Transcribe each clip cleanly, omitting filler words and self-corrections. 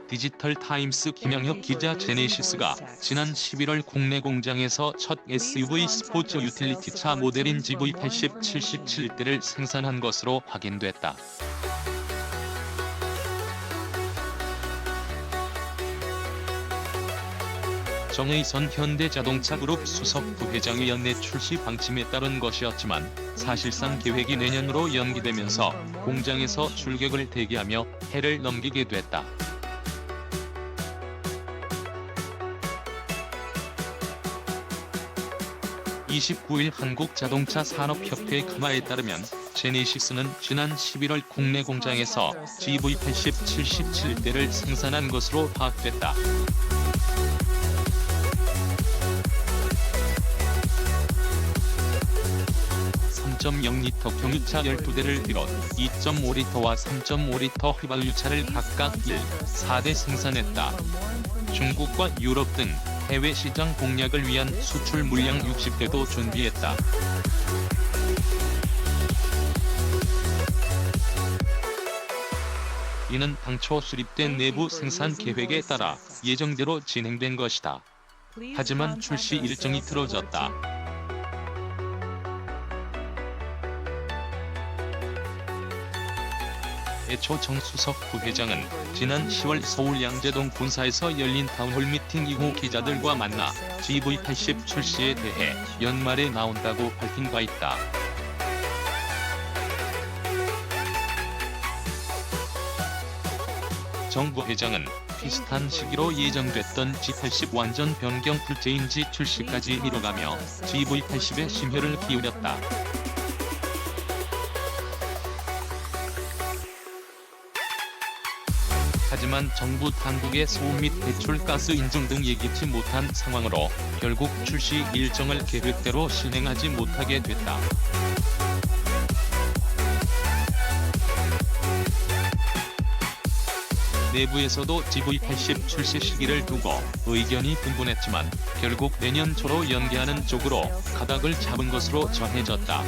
디지털 타임스 김영혁 기자. 제네시스가 지난 11월 국내 공장에서 첫 SUV 스포츠 유틸리티 차 모델인 GV80 77대를 생산한 것으로 확인됐다. 정의선 현대자동차그룹 수석 부회장의 연내 출시 방침에 따른 것이었지만 사실상 계획이 내년으로 연기되면서 공장에서 출격을 대기하며 해를 넘기게 됐다. 29일 한국자동차산업협회 카마에 따르면 제네시스는 지난 11월 국내 공장에서 GV80 77대를 생산한 것으로 파악됐다. 3.0리터 경유차 12대를 비롯 2.5리터와 3.5리터 휘발유차를 각각 1, 4대 생산했다. 중국과 유럽 등 해외 시장 공략을 위한 수출 물량 60대도 준비했다. 이는 당초 수립된 내부 생산 계획에 따라 예정대로 진행된 것이다. 하지만 출시 일정이 틀어졌다. 애초 정 수석 부회장은 지난 10월 서울 양재동 본사에서 열린 타운홀 미팅 이후 기자들과 만나 GV80 출시에 대해 연말에 나온다고 밝힌 바 있다. 정 부회장은 비슷한 시기로 예정됐던 G80 완전 변경 불제인지 출시까지 미뤄가며 GV80에 심혈을 기울였다. 하지만 정부 당국의 소음 및 배출가스 인증 등 예기치 못한 상황으로 결국 출시 일정을 계획대로 실행하지 못하게 됐다. 내부에서도 GV80 출시 시기를 두고 의견이 분분했지만 결국 내년 초로 연기하는 쪽으로 가닥을 잡은 것으로 전해졌다.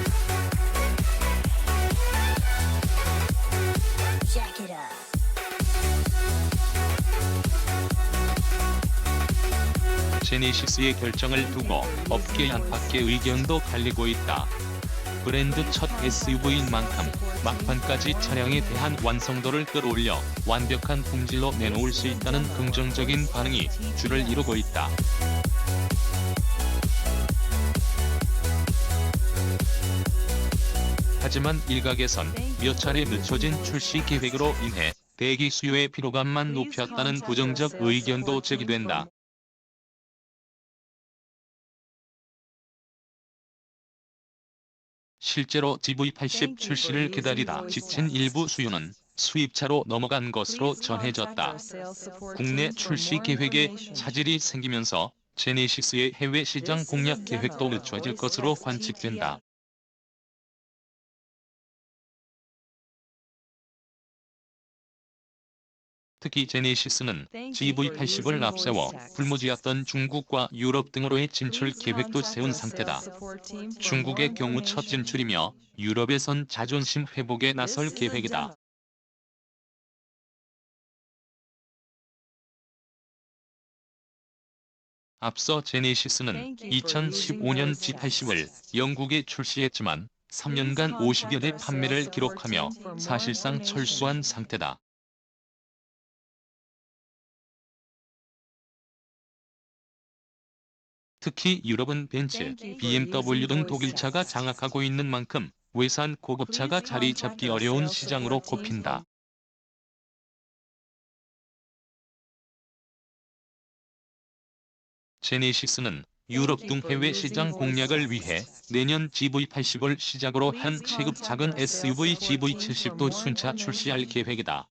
제네시스의 결정을 두고 업계 안팎의 의견도 갈리고 있다. 브랜드 첫 SUV인 만큼 막판까지 차량에 대한 완성도를 끌어올려 완벽한 품질로 내놓을 수 있다는 긍정적인 반응이 주를 이루고 있다. 하지만 일각에선 몇 차례 늦춰진 출시 계획으로 인해 대기 수요의 피로감만 높였다는 부정적 의견도 제기된다. 실제로 GV80 출시를 기다리다 지친 일부 수요는 수입차로 넘어간 것으로 전해졌다. 국내 출시 계획에 차질이 생기면서 제네시스의 해외 시장 공략 계획도 늦춰질 것으로 관측된다. 특히 제네시스는 GV80을 앞세워 불모지였던 중국과 유럽 등으로의 진출 계획도 세운 상태다. 중국의 경우 첫 진출이며 유럽에선 자존심 회복에 나설 계획이다. 앞서 제네시스는 2015년 G80을 영국에 출시했지만 3년간 50여 대 판매를 기록하며 사실상 철수한 상태다. 특히 유럽은 벤츠, BMW 등 독일차가 장악하고 있는 만큼 외산 고급차가 자리 잡기 어려운 시장으로 꼽힌다. 제네시스는 유럽 등 해외 시장 공략을 위해 내년 GV80을 시작으로 한 체급 작은 SUV GV70도 순차 출시할 계획이다.